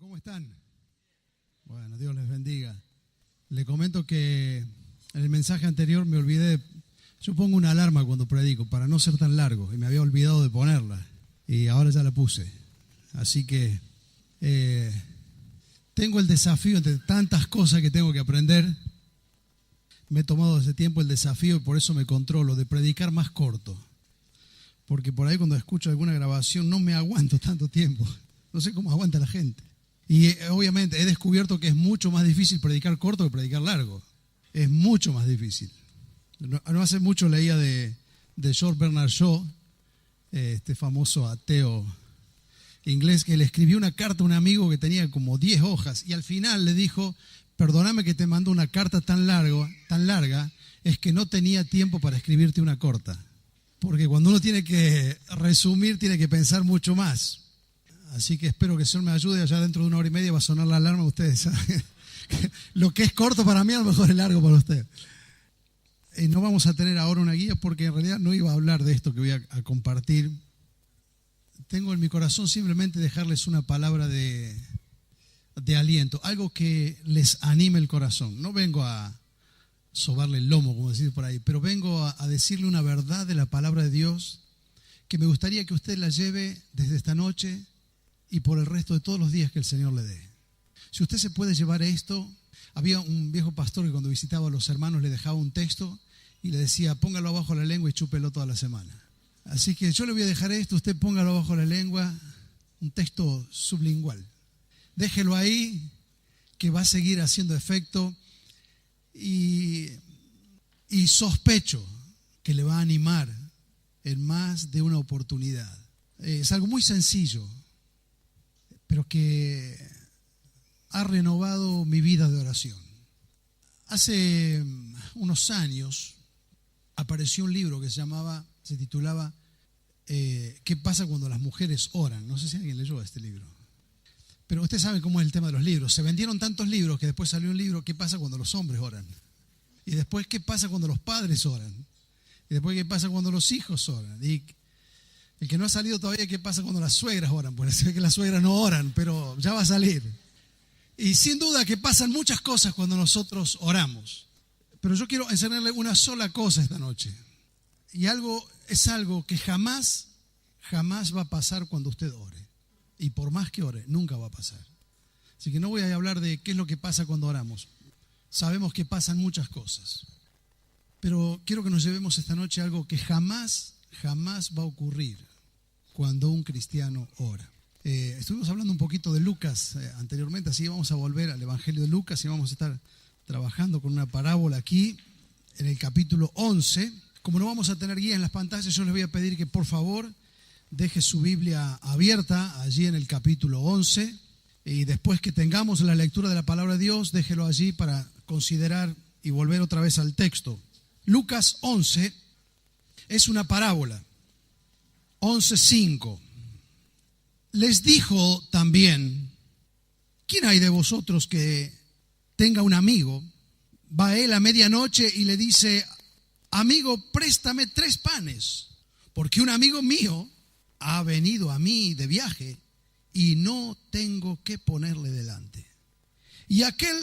¿Cómo están? Bueno, Dios les bendiga. Le comento que en el mensaje anterior me olvidé, yo pongo una alarma cuando predico para no ser tan largo y me había olvidado de ponerla y ahora ya la puse. Así que tengo el desafío entre tantas cosas que tengo que aprender. Me he tomado ese tiempo el desafío y por eso me controlo de predicar más corto. Porque por ahí cuando escucho alguna grabación no me aguanto tanto tiempo. No sé cómo aguanta la gente. Y obviamente he descubierto que es mucho más difícil predicar corto que predicar largo. Es mucho más difícil. No hace mucho leía de George Bernard Shaw, este famoso ateo inglés, que le escribió una carta a un amigo que tenía como 10 hojas y al final le dijo: perdóname que te mando una carta tan larga, es que no tenía tiempo para escribirte una corta. Porque cuando uno tiene que resumir, tiene que pensar mucho más. Así que espero que el Señor me ayude. Allá dentro de 1 hora y media va a sonar la alarma. Ustedes saben. Lo que es corto para mí a lo mejor es largo para usted. No vamos a tener ahora una guía porque en realidad no iba a hablar de esto que voy a compartir. Tengo en mi corazón simplemente dejarles una palabra de aliento, algo que les anime el corazón. No vengo a sobarle el lomo, como decir por ahí, pero vengo a decirle una verdad de la palabra de Dios que me gustaría que usted la lleve desde esta noche y por el resto de todos los días que el Señor le dé. Si usted se puede llevar esto, había un viejo pastor que cuando visitaba a los hermanos le dejaba un texto y le decía: póngalo abajo la lengua y chúpelo toda la semana. Así que yo le voy a dejar esto, usted póngalo abajo la lengua, un texto sublingual. Déjelo ahí, que va a seguir haciendo efecto y sospecho que le va a animar en más de una oportunidad. Es algo muy sencillo, pero que ha renovado mi vida de oración. Hace unos años apareció un libro que se titulaba ¿Qué pasa cuando las mujeres oran? No sé si alguien leyó este libro. Pero usted sabe cómo es el tema de los libros. Se vendieron tantos libros que después salió un libro: ¿qué pasa cuando los hombres oran? Y después, ¿qué pasa cuando los padres oran? Y después, ¿qué pasa cuando los hijos oran? Y el que no ha salido todavía, ¿qué pasa cuando las suegras oran? Porque se ve que las suegras no oran, pero ya va a salir. Y sin duda que pasan muchas cosas cuando nosotros oramos. Pero yo quiero enseñarle una sola cosa esta noche. Y es algo que jamás va a pasar cuando usted ore. Y por más que ore, nunca va a pasar. Así que no voy a hablar de qué es lo que pasa cuando oramos. Sabemos que pasan muchas cosas. Pero quiero que nos llevemos esta noche a algo que jamás va a ocurrir cuando un cristiano ora. Estuvimos hablando un poquito de Lucas anteriormente, así que vamos a volver al Evangelio de Lucas y vamos a estar trabajando con una parábola aquí en el capítulo 11. Como no vamos a tener guía en las pantallas, yo les voy a pedir que por favor deje su Biblia abierta allí en el capítulo 11 y después que tengamos la lectura de la palabra de Dios, déjelo allí para considerar y volver otra vez al texto. Lucas 11 es una parábola. 11:5. Les dijo también: ¿quién hay de vosotros que tenga un amigo? Va a él a medianoche y le dice: amigo, préstame 3 panes, porque un amigo mío ha venido a mí de viaje y no tengo qué ponerle delante. Y aquel,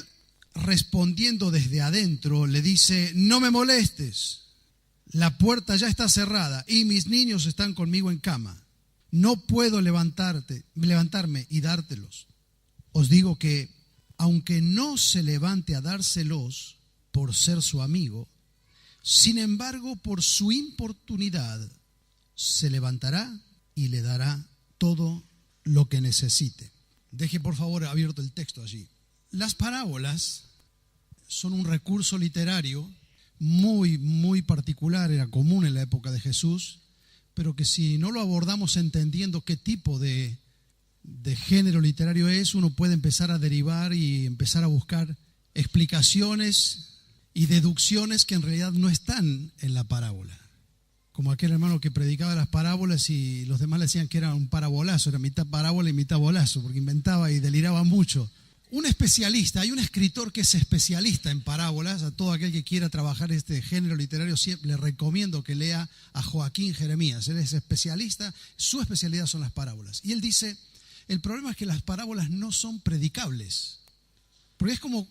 respondiendo desde adentro, le dice: no me molestes, la puerta ya está cerrada y mis niños están conmigo en cama. No puedo levantarme y dártelos. Os digo que, aunque no se levante a dárselos por ser su amigo, sin embargo, por su importunidad, se levantará y le dará todo lo que necesite. Deje por favor abierto el texto allí. Las parábolas son un recurso literario muy particular, era común en la época de Jesús, pero que si no lo abordamos entendiendo qué tipo de género literario es, uno puede empezar a derivar y empezar a buscar explicaciones y deducciones que en realidad no están en la parábola. Como aquel hermano que predicaba las parábolas y los demás le decían que era un parabolazo, era mitad parábola y mitad bolazo, porque inventaba y deliraba mucho. Un especialista, hay un escritor que es especialista en parábolas. A todo aquel que quiera trabajar este género literario siempre le recomiendo que lea a Joaquín Jeremías. Él es especialista, su especialidad son las parábolas. Y él dice El problema es que las parábolas no son predicables. Porque es como,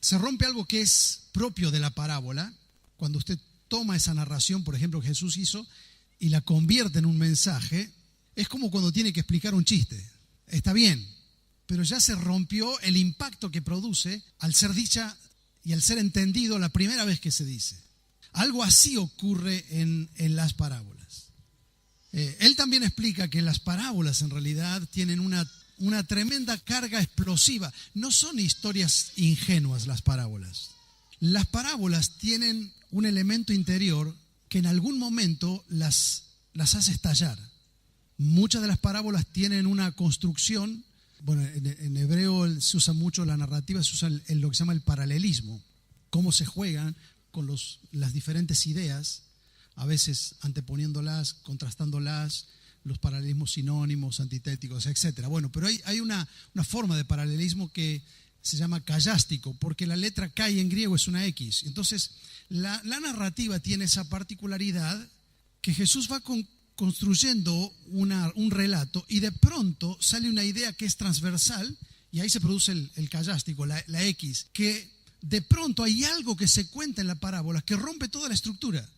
se rompe algo que es propio de la parábola. Cuando usted toma esa narración, por ejemplo, que Jesús hizo, y la convierte en un mensaje, es como cuando tiene que explicar un chiste. Está bien, pero ya se rompió el impacto que produce al ser dicha y al ser entendido la primera vez que se dice. Algo así ocurre en las parábolas. Él también explica que las parábolas en realidad tienen una tremenda carga explosiva. No son historias ingenuas las parábolas. Las parábolas tienen un elemento interior que en algún momento las hace estallar. Muchas de las parábolas tienen una construcción. Bueno, en hebreo se usa mucho la narrativa, se usa lo que se llama el paralelismo. Cómo se juegan con las diferentes ideas, a veces anteponiéndolas, contrastándolas, los paralelismos sinónimos, antitéticos, etc. Bueno, pero hay una forma de paralelismo que se llama cayástico, porque la letra Kai en griego es una X. Entonces, la narrativa tiene esa particularidad que Jesús va construyendo un relato y de pronto sale una idea que es transversal y ahí se produce el cayástico, la X, que de pronto hay algo que se cuenta en la parábola que rompe toda la estructura.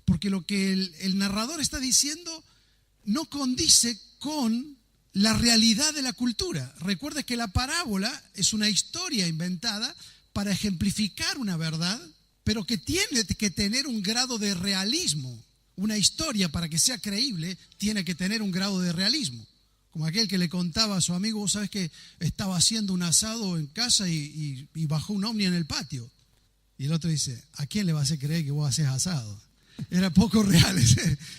Porque lo que el narrador está diciendo no condice con la realidad de la cultura. Recuerde que la parábola es una historia inventada para ejemplificar una verdad, pero que tiene que tener un grado de realismo. Una historia, para que sea creíble, tiene que tener un grado de realismo. Como aquel que le contaba a su amigo, vos sabés que estaba haciendo un asado en casa y bajó un ovni en el patio. Y el otro dice, ¿a quién le vas a hacer creer que vos hacés asado? Era poco real,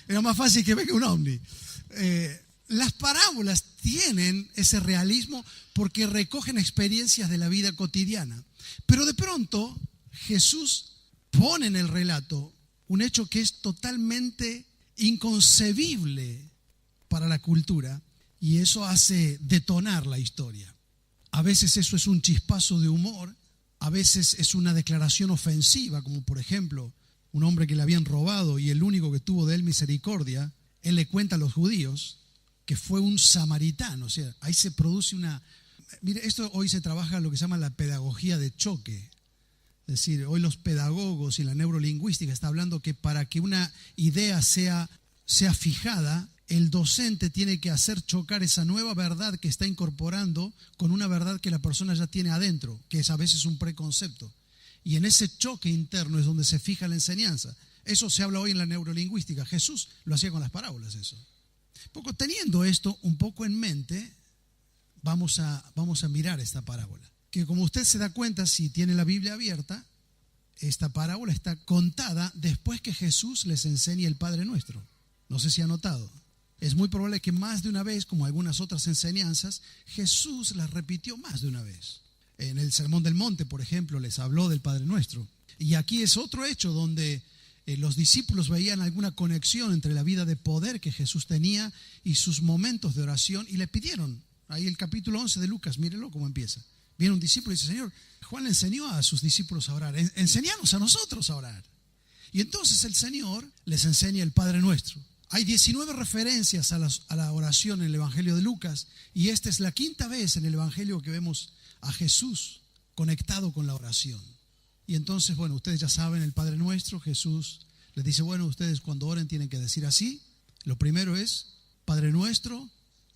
era más fácil que venga un ovni. Las parábolas tienen ese realismo porque recogen experiencias de la vida cotidiana. Pero de pronto Jesús pone en el relato un hecho que es totalmente inconcebible para la cultura y eso hace detonar la historia. A veces eso es un chispazo de humor, a veces es una declaración ofensiva, como por ejemplo un hombre que le habían robado y el único que tuvo de él misericordia, él le cuenta a los judíos que fue un samaritano. O sea, ahí se produce Mire, esto hoy se trabaja lo que se llama la pedagogía de choque. Es decir, hoy los pedagogos y la neurolingüística está hablando que para que una idea sea fijada, el docente tiene que hacer chocar esa nueva verdad que está incorporando con una verdad que la persona ya tiene adentro, que es a veces un preconcepto. Y en ese choque interno es donde se fija la enseñanza. Eso se habla hoy en la neurolingüística. Jesús lo hacía con las parábolas, eso. Teniendo esto un poco en mente, vamos a mirar esta parábola. Que como usted se da cuenta, si tiene la Biblia abierta, esta parábola está contada después que Jesús les enseña el Padre Nuestro. No sé si ha notado. Es muy probable que más de una vez, como algunas otras enseñanzas, Jesús las repitió más de una vez. En el Sermón del Monte, por ejemplo, les habló del Padre Nuestro. Y aquí es otro hecho donde los discípulos veían alguna conexión entre la vida de poder que Jesús tenía y sus momentos de oración y le pidieron. Ahí el capítulo 11 de Lucas, mírenlo cómo empieza. Viene un discípulo y dice, Señor, Juan le enseñó a sus discípulos a orar. Enseñanos a nosotros a orar. Y entonces el Señor les enseña el Padre Nuestro. Hay 19 referencias a la oración en el Evangelio de Lucas y esta es la quinta vez en el Evangelio que vemos a Jesús conectado con la oración. Y entonces, bueno, ustedes ya saben, el Padre Nuestro, Jesús les dice, bueno, ustedes cuando oren tienen que decir así. Lo primero es, Padre Nuestro,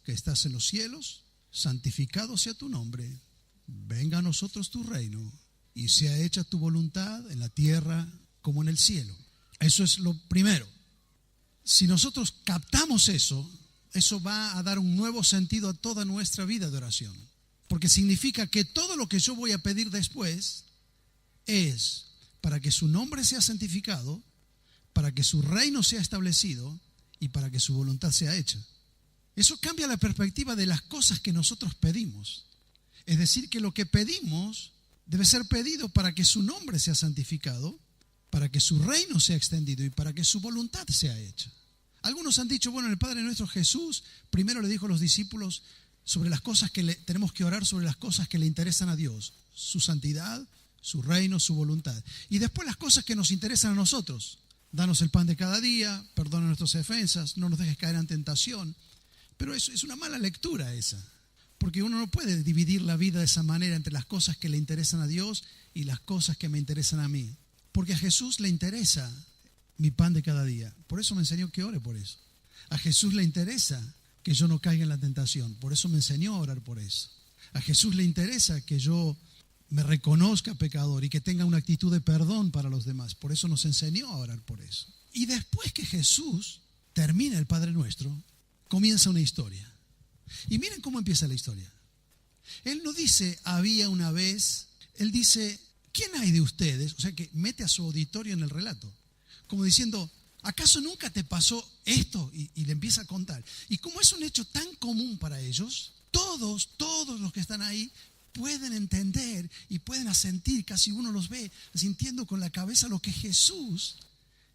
que estás en los cielos, santificado sea tu nombre. Venga a nosotros tu reino y sea hecha tu voluntad en la tierra como en el cielo. Eso es lo primero. Si nosotros captamos eso va a dar un nuevo sentido a toda nuestra vida de oración. Porque significa que todo lo que yo voy a pedir después es para que su nombre sea santificado, para que su reino sea establecido y para que su voluntad sea hecha. Eso cambia la perspectiva de las cosas que nosotros pedimos. Es decir, que lo que pedimos debe ser pedido para que su nombre sea santificado, para que su reino sea extendido y para que su voluntad sea hecha. Algunos han dicho, bueno, el Padre Nuestro Jesús primero le dijo a los discípulos sobre las cosas que tenemos que orar sobre las cosas que le interesan a Dios, su santidad, su reino, su voluntad. Y después las cosas que nos interesan a nosotros. Danos el pan de cada día, perdona nuestras ofensas, no nos dejes caer en tentación. Pero es una mala lectura esa, porque uno no puede dividir la vida de esa manera entre las cosas que le interesan a Dios y las cosas que me interesan a mí. Porque a Jesús le interesa mi pan de cada día. Por eso me enseñó que ore por eso. A Jesús le interesa que yo no caiga en la tentación. Por eso me enseñó a orar por eso. A Jesús le interesa que yo me reconozca pecador y que tenga una actitud de perdón para los demás. Por eso nos enseñó a orar por eso. Y después que Jesús termina el Padre Nuestro, comienza una historia. Y miren cómo empieza la historia. Él no dice, había una vez. Él dice, ¿quién hay de ustedes? O sea que mete a su auditorio en el relato. Como diciendo, ¿acaso nunca te pasó esto? Y le empieza a contar. Y como es un hecho tan común para ellos, todos los que están ahí pueden entender y pueden asentir, casi uno los ve sintiendo con la cabeza lo que Jesús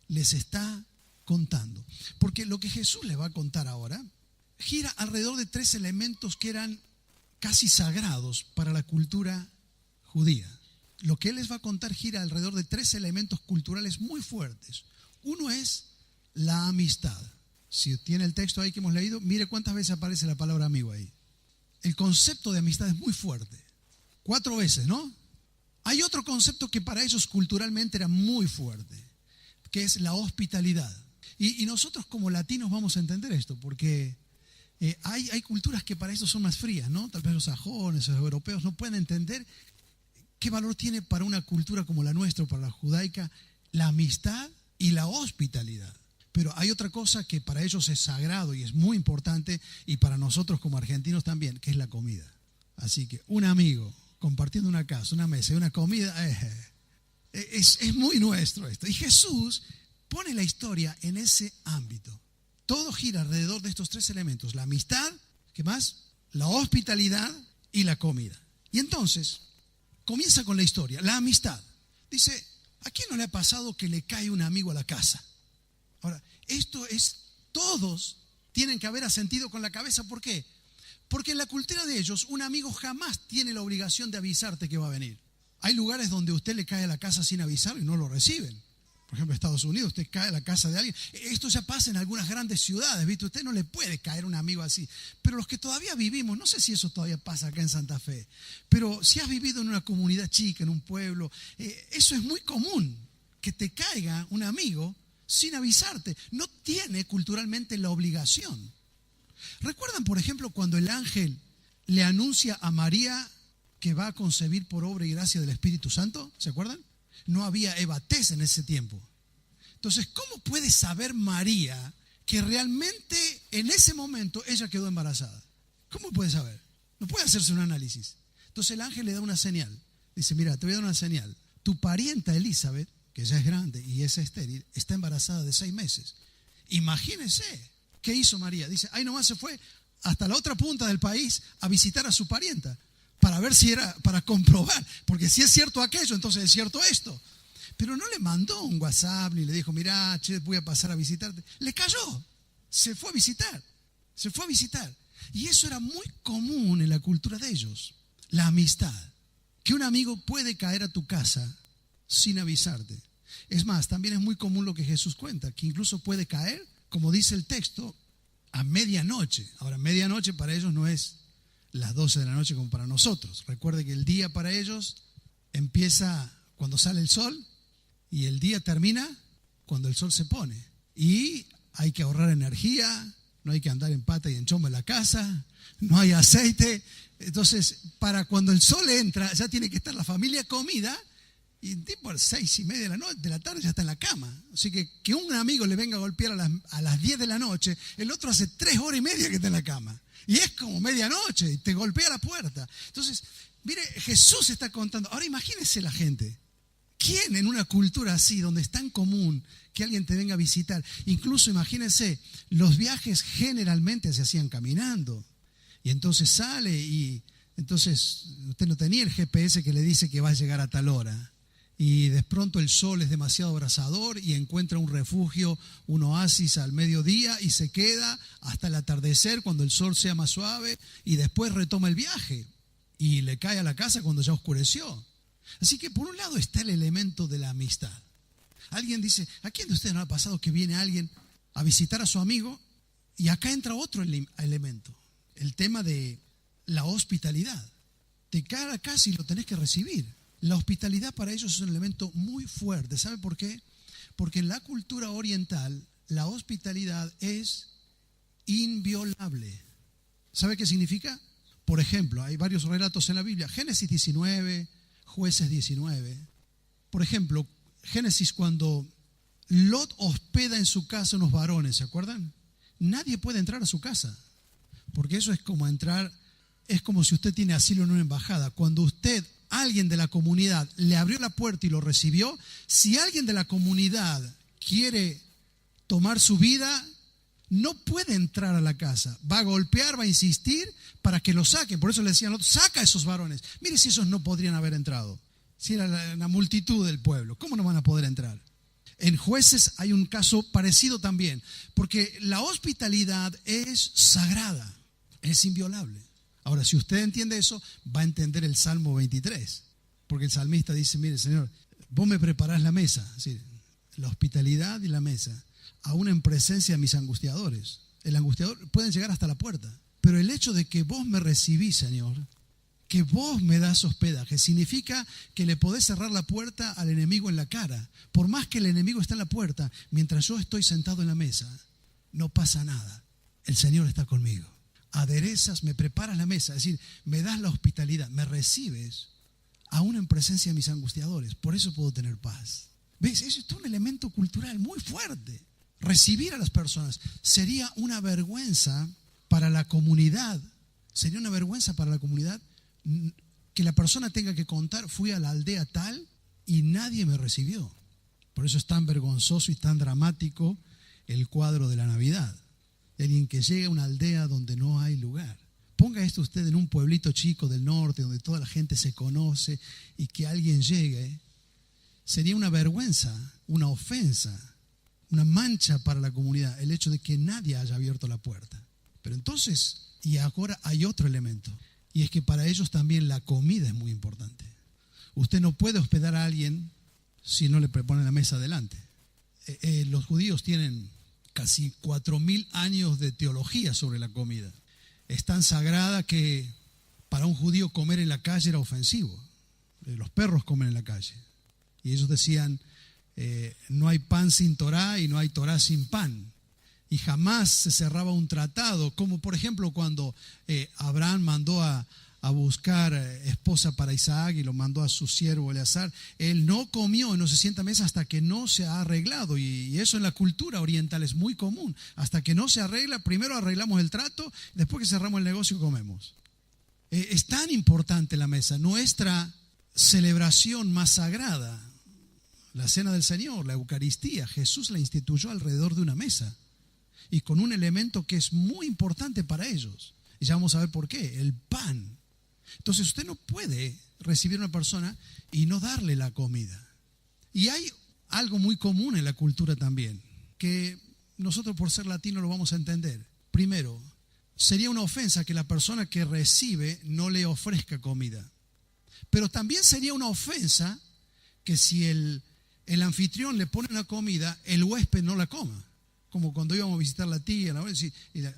les está contando. Porque lo que Jesús les va a contar ahora gira alrededor de 3 elementos que eran casi sagrados para la cultura judía. Lo que Él les va a contar gira alrededor de 3 elementos culturales muy fuertes. Uno es la amistad. Si tiene el texto ahí que hemos leído, mire cuántas veces aparece la palabra amigo ahí. El concepto de amistad es muy fuerte. 4 veces, ¿no? Hay otro concepto que para ellos culturalmente era muy fuerte, que es la hospitalidad. Y nosotros como latinos vamos a entender esto, porque hay culturas que para eso son más frías, ¿no? Tal vez los sajones, los europeos no pueden entender qué valor tiene para una cultura como la nuestra, para la judaica, la amistad y la hospitalidad. Pero hay otra cosa que para ellos es sagrado y es muy importante, y para nosotros como argentinos también, que es la comida. Así que un amigo compartiendo una casa, una mesa y una comida, es muy nuestro esto. Y Jesús pone la historia en ese ámbito. Todo gira alrededor de estos 3 elementos: la amistad, ¿qué más? La hospitalidad y la comida. Y entonces comienza con la historia, la amistad. Dice, ¿a quién no le ha pasado que le cae un amigo a la casa? Ahora, esto es, todos tienen que haber asentido con la cabeza. ¿Por qué? Porque en la cultura de ellos, un amigo jamás tiene la obligación de avisarte que va a venir. Hay lugares donde usted le cae a la casa sin avisar y no lo reciben. Por ejemplo, en Estados Unidos, usted cae a la casa de alguien. Esto ya pasa en algunas grandes ciudades, ¿viste? Usted no le puede caer a un amigo así. Pero los que todavía vivimos, no sé si eso todavía pasa acá en Santa Fe, pero si has vivido en una comunidad chica, en un pueblo, eso es muy común, que te caiga un amigo sin avisarte. No tiene culturalmente la obligación. ¿Recuerdan, por ejemplo, cuando el ángel le anuncia a María que va a concebir por obra y gracia del Espíritu Santo? ¿Se acuerdan? No había evatés en ese tiempo. Entonces, ¿cómo puede saber María que realmente en ese momento ella quedó embarazada? ¿Cómo puede saber? No puede hacerse un análisis. Entonces el ángel le da una señal. Dice, mira, te voy a dar una señal. Tu parienta Elizabeth, que ya es grande y es estéril, está embarazada de 6 meses. Imagínense, ¿qué hizo María? Dice, ahí nomás se fue hasta la otra punta del país a visitar a su parienta, para ver si era, para comprobar, porque si es cierto aquello, entonces es cierto esto. Pero no le mandó un WhatsApp ni le dijo, mirá, che, voy a pasar a visitarte. Le cayó, se fue a visitar. Y eso era muy común en la cultura de ellos, la amistad. Que un amigo puede caer a tu casa sin avisarte. Es más, también es muy común lo que Jesús cuenta, que incluso puede caer, como dice el texto, a medianoche. Ahora, medianoche para ellos no es las 12 de la noche como para nosotros. Recuerde que el día para ellos empieza cuando sale el sol y el día termina cuando el sol se pone. Y hay que ahorrar energía, no hay que andar en pata y en chombo en la casa, no hay aceite. Entonces, para cuando el sol entra, ya tiene que estar la familia comida y tipo a las 6:30 de la tarde ya está en la cama. Así que un amigo le venga a golpear a las 10 de la noche, el otro hace 3 horas y media que está en la cama. Y es como medianoche y te golpea la puerta. Entonces, mire, Jesús está contando. Ahora imagínense la gente. ¿Quién en una cultura así, donde es tan común que alguien te venga a visitar? Incluso imagínense, los viajes generalmente se hacían caminando. Y entonces sale y entonces usted no tenía el GPS que le dice que va a llegar a tal hora. Y de pronto el sol es demasiado abrasador y encuentra un refugio, un oasis al mediodía y se queda hasta el atardecer cuando el sol sea más suave y después retoma el viaje y le cae a la casa cuando ya oscureció. Así que por un lado está el elemento de la amistad. Alguien dice, ¿a quién de ustedes no ha pasado que viene alguien a visitar a su amigo Y acá entra otro elemento, el tema de la hospitalidad. De cara a casa y lo tenés que recibir. La hospitalidad para ellos es un elemento muy fuerte. ¿Sabe por qué? Porque en la cultura oriental la hospitalidad es inviolable. ¿Sabe qué significa? Por ejemplo, hay varios relatos en la Biblia. Génesis 19, Jueces 19. Por ejemplo, Génesis cuando Lot hospeda en su casa unos varones, ¿se acuerdan? Nadie puede entrar a su casa, porque eso es como entrar, es como si usted tiene asilo en una embajada. Cuando alguien de la comunidad le abrió la puerta y lo recibió, si alguien de la comunidad quiere tomar su vida, no puede entrar a la casa. Va a golpear, va a insistir para que lo saquen. Por eso le decían, saca a esos varones. Mire si esos no podrían haber entrado. Si era la multitud del pueblo, ¿cómo no van a poder entrar? En Jueces hay un caso parecido también, porque la hospitalidad es sagrada, es inviolable. Ahora, si usted entiende eso, va a entender el Salmo 23, porque el salmista dice, mire, Señor, vos me preparás la mesa, es decir, la hospitalidad y la mesa, aún en presencia de mis angustiadores. El angustiador pueden llegar hasta la puerta, pero el hecho de que vos me recibís, Señor, que vos me das hospedaje, significa que le podés cerrar la puerta al enemigo en la cara. Por más que el enemigo esté en la puerta, mientras yo estoy sentado en la mesa, no pasa nada. El Señor está conmigo. Aderezas, me preparas la mesa, es decir, me das la hospitalidad, me recibes, aún en presencia de mis angustiadores. Por eso puedo tener paz. ¿Ves? Eso es un elemento cultural muy fuerte. Recibir a las personas sería una vergüenza para la comunidad. Sería una vergüenza para la comunidad que la persona tenga que contar, fui a la aldea tal y nadie me recibió. Por eso es tan vergonzoso y tan dramático el cuadro de la Navidad. Alguien que llega a una aldea donde no hay lugar. Ponga esto usted en un pueblito chico del norte donde toda la gente se conoce y que alguien llegue. Sería una vergüenza, una ofensa, una mancha para la comunidad el hecho de que nadie haya abierto la puerta. Pero entonces, y ahora hay otro elemento. Y es que para ellos también la comida es muy importante. Usted no puede hospedar a alguien si no le pone la mesa delante. Los judíos tienen casi 4.000 años de teología sobre la comida. Es tan sagrada que para un judío comer en la calle era ofensivo. Los perros comen en la calle. Y ellos decían, no hay pan sin Torá y no hay Torá sin pan. Y jamás se cerraba un tratado, como por ejemplo cuando Abraham mandó a buscar esposa para Isaac y lo mandó a su siervo Eleazar. Él no comió y no se sienta a mesa hasta que no se ha arreglado. Y eso en la cultura oriental es muy común. Hasta que no se arregla, primero arreglamos el trato, después que cerramos el negocio comemos. Es tan importante la mesa, nuestra celebración más sagrada, la cena del Señor, la Eucaristía. Jesús la instituyó alrededor de una mesa. Y con un elemento que es muy importante para ellos. Y ya vamos a ver por qué, el pan. Entonces usted no puede recibir a una persona y no darle la comida. Y hay algo muy común en la cultura también, que nosotros por ser latinos lo vamos a entender. Primero, sería una ofensa que la persona que recibe no le ofrezca comida. Pero también sería una ofensa que si el anfitrión le pone la comida, el huésped no la coma. Como cuando íbamos a visitar a la tía,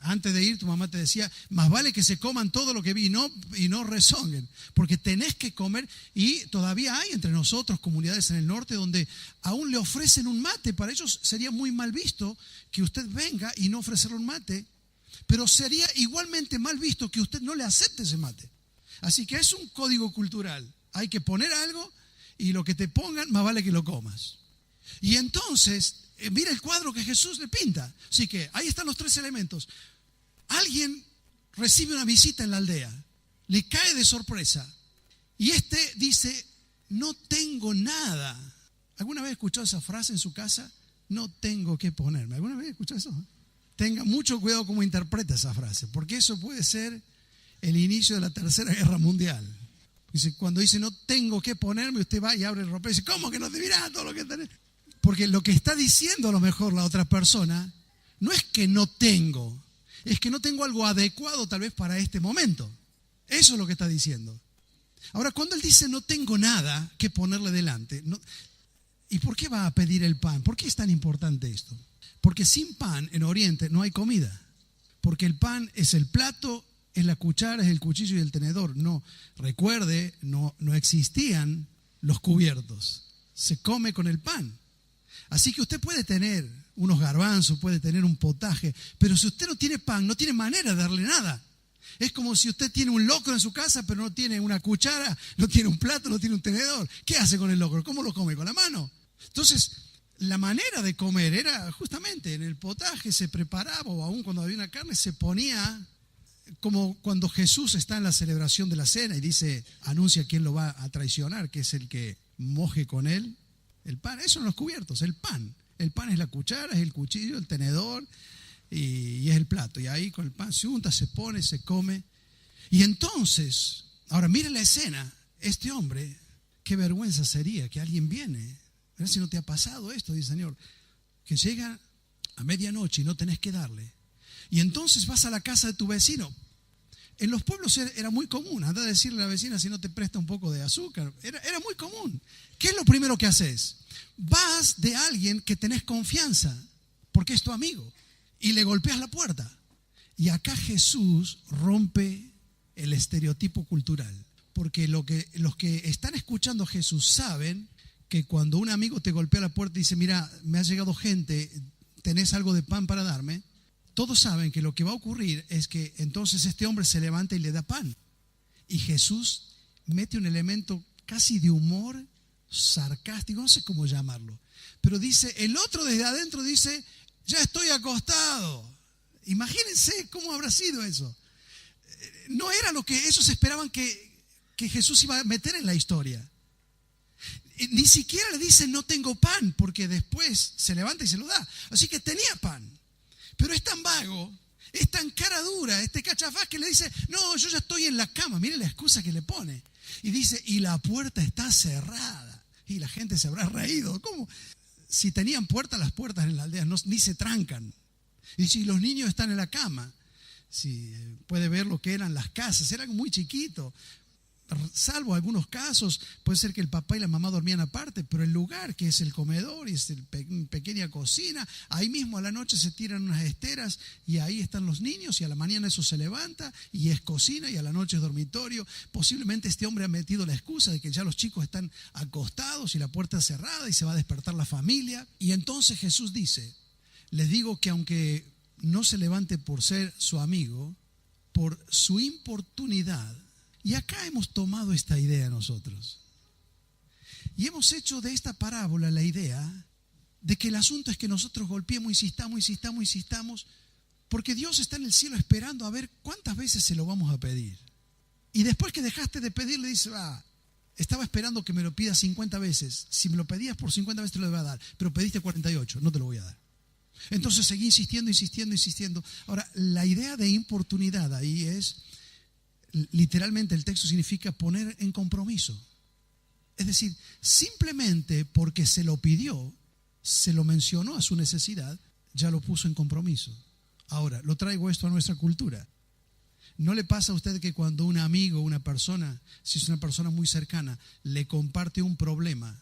antes de ir tu mamá te decía, más vale que se coman todo lo que vi y no rezonguen, porque tenés que comer. Y todavía hay entre nosotros comunidades en el norte donde aún le ofrecen un mate. Para ellos sería muy mal visto que usted venga y no ofrecerle un mate, pero sería igualmente mal visto que usted no le acepte ese mate. Así que es un código cultural. Hay que poner algo y lo que te pongan, más vale que lo comas. Y entonces, mira el cuadro que Jesús le pinta. Así que ahí están los tres elementos. Alguien recibe una visita en la aldea, le cae de sorpresa y dice, no tengo nada. ¿Alguna vez escuchó esa frase en su casa? No tengo qué ponerme. ¿Alguna vez escuchó eso? Tenga mucho cuidado cómo interpreta esa frase, porque eso puede ser el inicio de la Tercera Guerra Mundial. Dice, cuando dice no tengo qué ponerme, usted va y abre el ropero y dice, ¿cómo que no te mirás todo lo que tenés? Porque lo que está diciendo a lo mejor la otra persona no es que no tengo, es que no tengo algo adecuado tal vez para este momento. Eso es lo que está diciendo. Ahora, cuando él dice no tengo nada que ponerle delante, ¿y por qué va a pedir el pan? ¿Por qué es tan importante esto? Porque sin pan en Oriente no hay comida. Porque el pan es el plato, es la cuchara, es el cuchillo y el tenedor. No, recuerde, no existían los cubiertos. Se come con el pan. Así que usted puede tener unos garbanzos, puede tener un potaje, pero si usted no tiene pan, no tiene manera de darle nada. Es como si usted tiene un locro en su casa, pero no tiene una cuchara, no tiene un plato, no tiene un tenedor. ¿Qué hace con el locro? ¿Cómo lo come? ¿Con la mano? Entonces, la manera de comer era justamente en el potaje, se preparaba, o aún cuando había una carne, se ponía como cuando Jesús está en la celebración de la cena y dice, anuncia quién lo va a traicionar, que es el que moje con él el pan. Esos son los cubiertos, el pan. El pan es la cuchara, es el cuchillo, el tenedor y es el plato. Y ahí con el pan se unta, se pone, se come. Y entonces, ahora mire la escena, este hombre, qué vergüenza sería que alguien viene. A ver si no te ha pasado esto, dice el Señor, que llega a medianoche y no tenés que darle. Y entonces vas a la casa de tu vecino. En los pueblos era muy común, anda a decirle a la vecina si no te presta un poco de azúcar. Era muy común. ¿Qué es lo primero que haces? Vas de alguien que tenés confianza, porque es tu amigo, y le golpeas la puerta. Y acá Jesús rompe el estereotipo cultural, porque los que están escuchando a Jesús saben que cuando un amigo te golpea la puerta y dice, mira, me ha llegado gente, ¿tenés algo de pan para darme? Todos saben que lo que va a ocurrir es que entonces este hombre se levanta y le da pan. Y Jesús mete un elemento casi de humor sarcástico, no sé cómo llamarlo. Pero dice, el otro desde adentro dice, ya estoy acostado. Imagínense cómo habrá sido eso. No era lo que ellos esperaban que Jesús iba a meter en la historia. Ni siquiera le dice, no tengo pan, porque después se levanta y se lo da. Así que tenía pan. Pero es tan vago, es tan cara dura, este cachafaz que le dice, no, yo ya estoy en la cama. Mire la excusa que le pone. Y dice, y la puerta está cerrada. Y la gente se habrá reído. ¿Cómo? Si tenían puertas, las puertas en la aldea ni se trancan. Y si los niños están en la cama, si puede ver lo que eran las casas, era muy chiquito. Salvo algunos casos, puede ser que el papá y la mamá dormían aparte, pero el lugar que es el comedor y es pequeña cocina, ahí mismo a la noche se tiran unas esteras y ahí están los niños y a la mañana eso se levanta y es cocina y a la noche es dormitorio. Posiblemente este hombre ha metido la excusa de que ya los chicos están acostados y la puerta es cerrada y se va a despertar la familia. Y entonces Jesús dice, les digo que aunque no se levante por ser su amigo, por su importunidad. Y acá hemos tomado esta idea nosotros. Y hemos hecho de esta parábola la idea de que el asunto es que nosotros golpeemos, insistamos, porque Dios está en el cielo esperando a ver cuántas veces se lo vamos a pedir. Y después que dejaste de pedir, le dice, estaba esperando que me lo pidas 50 veces. Si me lo pedías por 50 veces te lo iba a dar, pero pediste 48, no te lo voy a dar. Entonces seguí insistiendo. Ahora, la idea de importunidad ahí es, literalmente el texto significa poner en compromiso. Es decir, simplemente porque se lo pidió, se lo mencionó a su necesidad, ya lo puso en compromiso. Ahora, lo traigo esto a nuestra cultura. ¿No le pasa a usted que cuando un amigo, una persona, si es una persona muy cercana, le comparte un problema,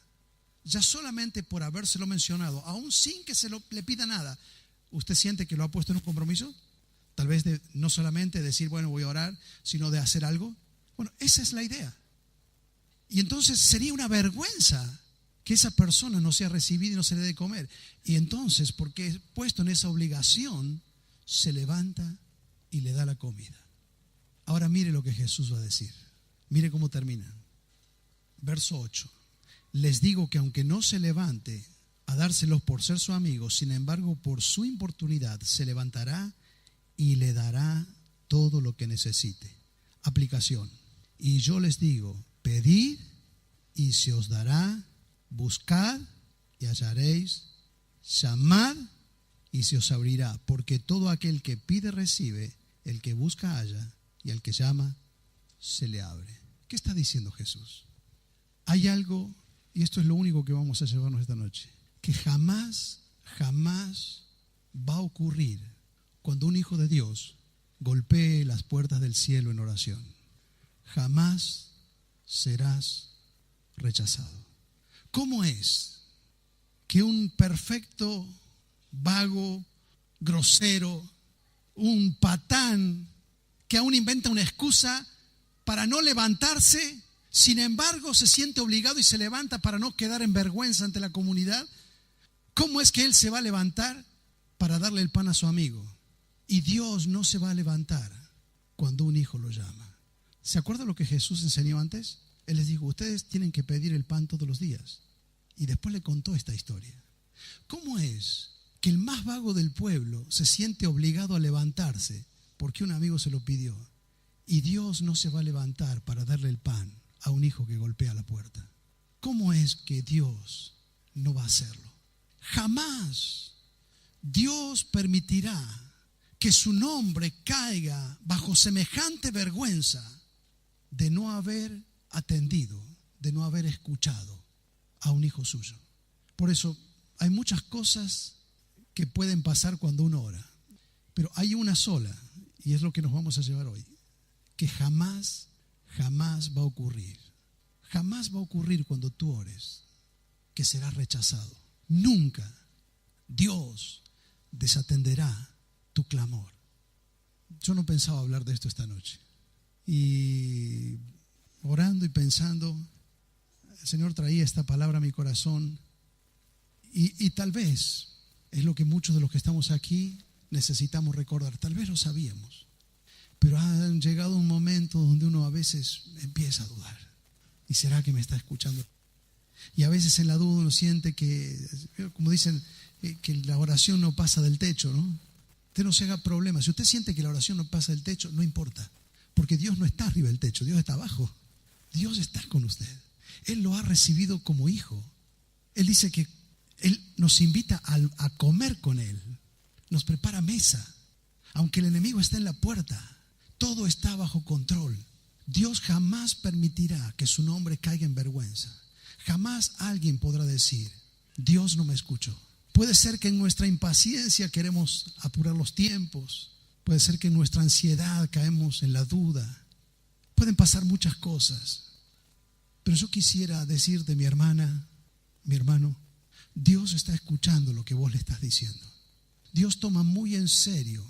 ya solamente por habérselo mencionado, aún sin que le pida nada, ¿usted siente que lo ha puesto en un compromiso? Tal vez de no solamente decir, bueno, voy a orar, sino de hacer algo. Bueno, esa es la idea. Y entonces sería una vergüenza que esa persona no sea recibida y no se le dé de comer. Y entonces, porque es puesto en esa obligación, se levanta y le da la comida. Ahora mire lo que Jesús va a decir. Mire cómo termina. Verso 8. Les digo que aunque no se levante a dárselos por ser su amigo, sin embargo, por su importunidad, se levantará y le dará todo lo que necesite. Aplicación. Y yo les digo, pedid y se os dará, buscad y hallaréis, llamad y se os abrirá, porque todo aquel que pide recibe, el que busca halla y al que llama se le abre. ¿Qué está diciendo Jesús? Hay algo, y esto es lo único que vamos a llevarnos esta noche, que jamás va a ocurrir cuando un hijo de Dios golpee las puertas del cielo en oración. Jamás serás rechazado. ¿Cómo es que un perfecto, vago, grosero, un patán que aún inventa una excusa para no levantarse, sin embargo se siente obligado y se levanta para no quedar en vergüenza ante la comunidad. ¿Cómo es que él se va a levantar para darle el pan a su amigo? Y Dios no se va a levantar cuando un hijo lo llama. ¿Se acuerda lo que Jesús enseñó antes? Él les dijo, ustedes tienen que pedir el pan todos los días. Y después le contó esta historia. ¿Cómo es que el más vago del pueblo se siente obligado a levantarse porque un amigo se lo pidió? Y Dios no se va a levantar para darle el pan a un hijo que golpea la puerta. ¿Cómo es que Dios no va a hacerlo? Jamás Dios permitirá que su nombre caiga bajo semejante vergüenza de no haber atendido, de no haber escuchado a un hijo suyo. Por eso hay muchas cosas que pueden pasar cuando uno ora, pero hay una sola, y es lo que nos vamos a llevar hoy, que jamás va a ocurrir. Jamás va a ocurrir cuando tú ores, que serás rechazado. Nunca Dios desatenderá tu clamor. Yo no pensaba hablar de esto esta noche. Y orando y pensando, el Señor traía esta palabra a mi corazón. Y tal vez es lo que muchos de los que estamos aquí necesitamos recordar. Tal vez lo sabíamos, pero ha llegado un momento donde uno a veces empieza a dudar. ¿Y será que me está escuchando? Y a veces en la duda uno siente que, como dicen, que la oración no pasa del techo, ¿no? Usted no se haga problema. Si usted siente que la oración no pasa del techo, no importa, porque Dios no está arriba del techo, Dios está abajo. Dios está con usted. Él lo ha recibido como hijo. Él dice que Él nos invita a comer con Él, nos prepara mesa. Aunque el enemigo está en la puerta, todo está bajo control. Dios jamás permitirá que su nombre caiga en vergüenza. Jamás alguien podrá decir, Dios no me escuchó. Puede ser que en nuestra impaciencia queremos apurar los tiempos. Puede ser que en nuestra ansiedad caemos en la duda. Pueden pasar muchas cosas. Pero yo quisiera decirte, mi hermana, mi hermano, Dios está escuchando lo que vos le estás diciendo. Dios toma muy en serio.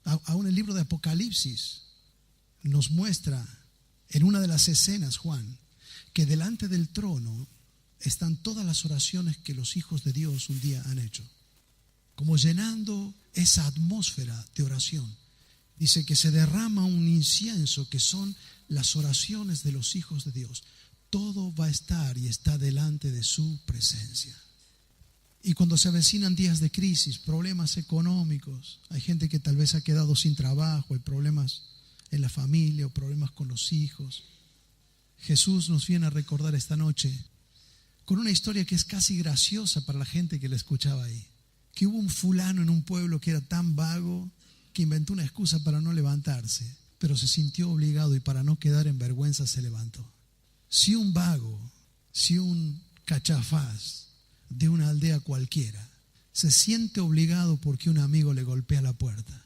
Aún el libro de Apocalipsis nos muestra en una de las escenas, Juan, que delante del trono están todas las oraciones que los hijos de Dios un día han hecho, como llenando esa atmósfera de oración. Dice que se derrama un incienso que son las oraciones de los hijos de Dios. Todo va a estar y está delante de su presencia. Y cuando se avecinan días de crisis, problemas económicos, hay gente que tal vez ha quedado sin trabajo, hay problemas en la familia o problemas con los hijos. Jesús nos viene a recordar esta noche con una historia que es casi graciosa para la gente que la escuchaba ahí. Que hubo un fulano en un pueblo que era tan vago que inventó una excusa para no levantarse, pero se sintió obligado y para no quedar en vergüenza se levantó. Si un vago, si un cachafaz de una aldea cualquiera se siente obligado porque un amigo le golpea la puerta,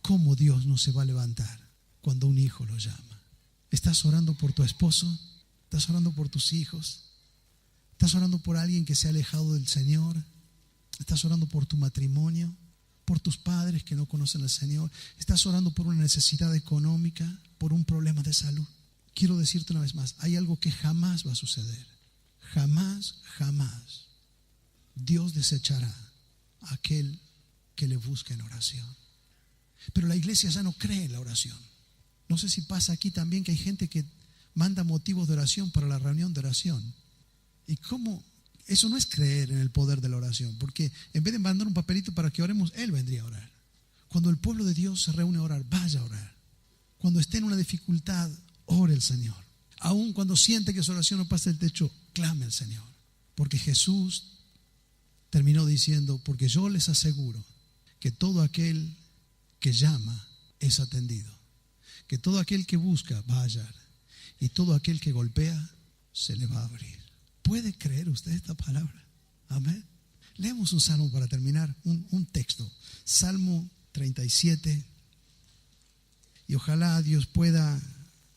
¿cómo Dios no se va a levantar cuando un hijo lo llama? ¿Estás orando por tu esposo? ¿Estás orando por tus hijos? ¿Estás orando por alguien que se ha alejado del Señor? ¿Estás orando por tu matrimonio? ¿Por tus padres que no conocen al Señor? ¿Estás orando por una necesidad económica? ¿Por un problema de salud? Quiero decirte una vez más, hay algo que jamás va a suceder. Jamás Dios desechará a aquel que le busca en oración. Pero la iglesia ya no cree en la oración. No sé si pasa aquí también que hay gente que manda motivos de oración para la reunión de oración. ¿Y cómo? Eso no es creer en el poder de la oración, porque en vez de mandar un papelito para que oremos, Él vendría a orar. Cuando el pueblo de Dios se reúne a orar, vaya a orar. Cuando esté en una dificultad, ore al Señor. Aun cuando siente que su oración no pasa del techo, clame al Señor. Porque Jesús terminó diciendo, porque yo les aseguro que todo aquel que llama es atendido. Que todo aquel que busca va a hallar. Y todo aquel que golpea se le va a abrir. ¿Puede creer usted esta palabra? Amén. Leemos un salmo para terminar, un texto. Salmo 37. Y ojalá Dios pueda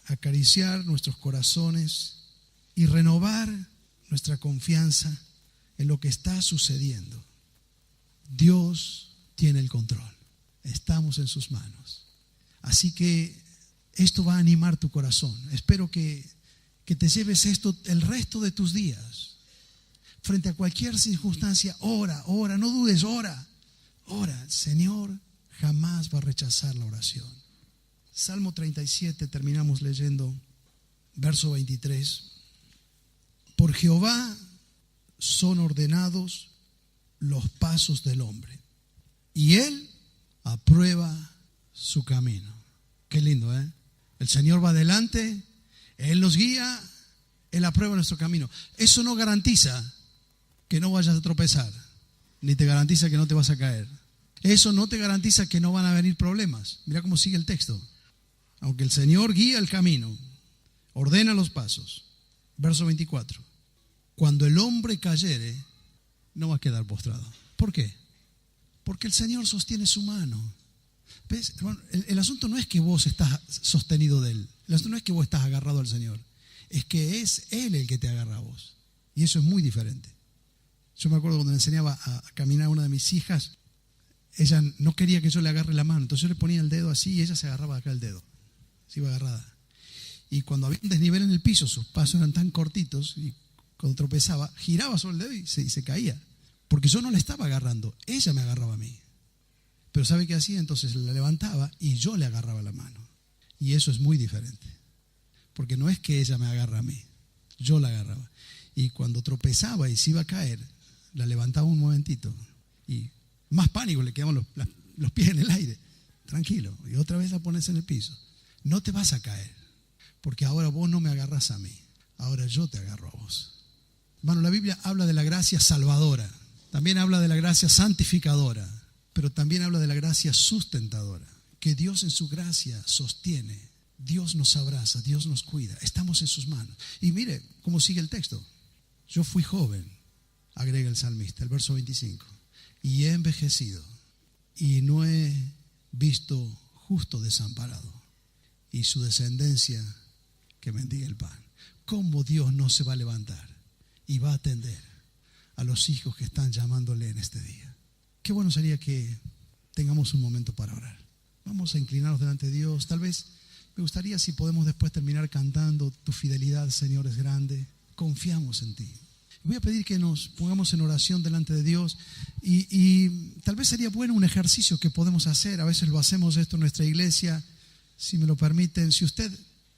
acariciar nuestros corazones y renovar nuestra confianza en lo que está sucediendo. Dios tiene el control. Estamos en sus manos. Así que esto va a animar tu corazón. Espero que te lleves esto el resto de tus días. Frente a cualquier circunstancia, ora, no dudes, ora. El Señor jamás va a rechazar la oración. Salmo 37, terminamos leyendo, verso 23. Por Jehová son ordenados los pasos del hombre, y Él aprueba su camino. Qué lindo, ¿eh? El Señor va adelante, Él nos guía, Él aprueba nuestro camino. Eso no garantiza que no vayas a tropezar, ni te garantiza que no te vas a caer. Eso no te garantiza que no van a venir problemas. Mira cómo sigue el texto. Aunque el Señor guía el camino, ordena los pasos. Verso 24. Cuando el hombre cayere, no va a quedar postrado. ¿Por qué? Porque el Señor sostiene su mano. ¿Ves? Hermano, el asunto no es que vos estás sostenido de Él. El asunto no es que vos estás agarrado al Señor. Es que es Él el que te agarra a vos. Y eso es muy diferente. Yo me acuerdo cuando le enseñaba a caminar a una de mis hijas, ella no quería que yo le agarre la mano. Entonces yo le ponía el dedo así y ella se agarraba acá el dedo. Se iba agarrada. Y cuando había un desnivel en el piso, sus pasos eran tan cortitos y cuando tropezaba, giraba sobre el dedo y se caía. Porque yo no le estaba agarrando, ella me agarraba a mí. Pero ¿sabe qué hacía? Entonces la levantaba y yo le agarraba la mano. Y eso es muy diferente. Porque no es que ella me agarra a mí, yo la agarraba. Y cuando tropezaba y se iba a caer, la levantaba un momentito. Y más pánico, le quedaban los pies en el aire. Tranquilo. Y otra vez la pones en el piso. No te vas a caer. Porque ahora vos no me agarrás a mí. Ahora yo te agarro a vos. Hermano, la Biblia habla de la gracia salvadora. También habla de la gracia santificadora. Pero también habla de la gracia sustentadora. Que Dios en su gracia sostiene. Dios nos abraza, Dios nos cuida. Estamos en sus manos. Y mire cómo sigue el texto. Yo fui joven, agrega el salmista, el verso 25. Y he envejecido. Y no he visto justo desamparado. Y su descendencia que mendiga el pan. ¿Cómo Dios no se va a levantar y va a atender a los hijos que están llamándole en este día? Qué bueno sería que tengamos un momento para orar. Vamos a inclinarnos delante de Dios. Tal vez me gustaría si podemos después terminar cantando: tu fidelidad, Señor, es grande. Confiamos en ti. Voy a pedir que nos pongamos en oración delante de Dios y tal vez sería bueno un ejercicio que podemos hacer. A veces lo hacemos esto en nuestra iglesia, si me lo permiten. Si usted,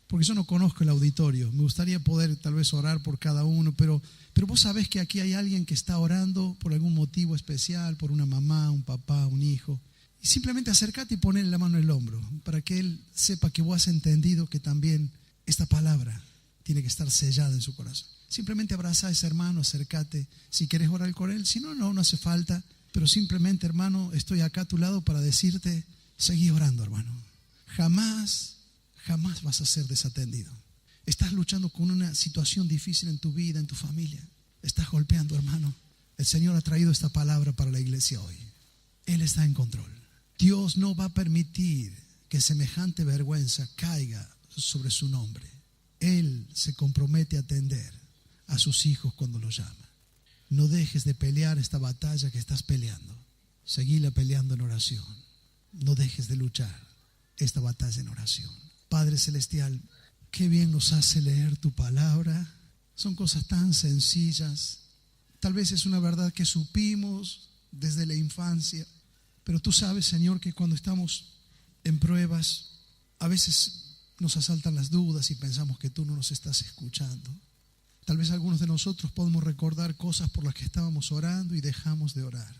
porque yo no conozco el auditorio, me gustaría poder tal vez orar por cada uno, pero vos sabés que aquí hay alguien que está orando por algún motivo especial, por una mamá, un papá, un hijo. Y simplemente acercate y ponle la mano en el hombro para que él sepa que vos has entendido que también esta palabra tiene que estar sellada en su corazón. Simplemente abraza a ese hermano, acércate. Si quieres orar con él, si no, no hace falta. Pero simplemente, hermano, estoy acá a tu lado para decirte: seguí orando, hermano. Jamás vas a ser desatendido. Estás luchando con una situación difícil en tu vida, en tu familia. Estás golpeando, hermano. El Señor ha traído esta palabra para la iglesia hoy. Él está en control. Dios no va a permitir que semejante vergüenza caiga sobre su nombre. Él se compromete a atender a sus hijos cuando los llama. No dejes de pelear esta batalla que estás peleando. Seguila peleando en oración. No dejes de luchar esta batalla en oración. Padre Celestial, qué bien nos hace leer tu palabra. Son cosas tan sencillas. Tal vez es una verdad que supimos desde la infancia. Pero tú sabes, Señor, que cuando estamos en pruebas, a veces nos asaltan las dudas y pensamos que tú no nos estás escuchando. Tal vez algunos de nosotros podemos recordar cosas por las que estábamos orando y dejamos de orar.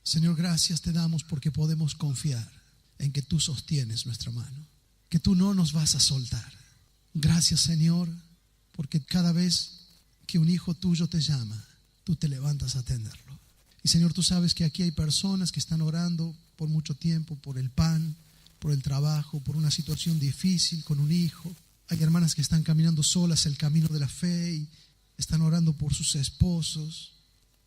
Señor, gracias te damos porque podemos confiar en que tú sostienes nuestra mano, que tú no nos vas a soltar. Gracias, Señor, porque cada vez que un hijo tuyo te llama, tú te levantas a atenderlo. Y Señor, tú sabes que aquí hay personas que están orando por mucho tiempo, por el pan, por el trabajo, por una situación difícil con un hijo. Hay hermanas que están caminando solas el camino de la fe y están orando por sus esposos.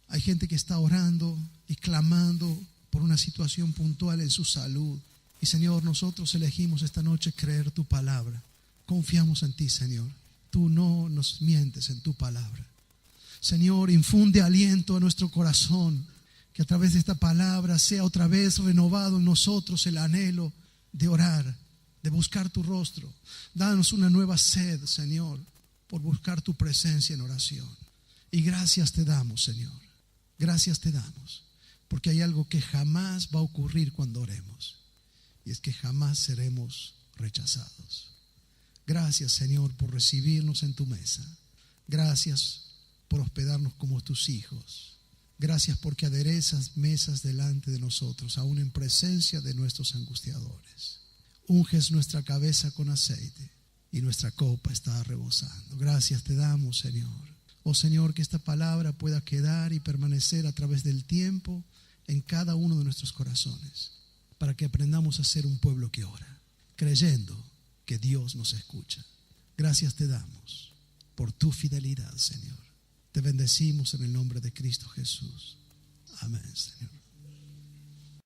Hay gente que está orando y clamando por una situación puntual en su salud. Y Señor, nosotros elegimos esta noche creer tu palabra. Confiamos en ti, Señor. Tú no nos mientes en tu palabra. Señor, infunde aliento a nuestro corazón Que a través de esta palabra sea otra vez renovado en nosotros el anhelo de orar, de buscar tu rostro. Danos una nueva sed, Señor, por buscar tu presencia en oración. Y gracias te damos, Señor. Gracias te damos. Porque hay algo que jamás va a ocurrir cuando oremos. Y es que jamás seremos rechazados. Gracias, Señor, por recibirnos en tu mesa. Gracias por hospedarnos como tus hijos. Gracias porque aderezas mesas delante de nosotros, aún en presencia de nuestros angustiadores. Unges nuestra cabeza con aceite y nuestra copa está rebosando. Gracias te damos, Señor. Oh Señor, que esta palabra pueda quedar y permanecer a través del tiempo en cada uno de nuestros corazones, para que aprendamos a ser un pueblo que ora, creyendo que Dios nos escucha. Gracias te damos por tu fidelidad, Señor. Te bendecimos en el nombre de Cristo Jesús. Amén, Señor.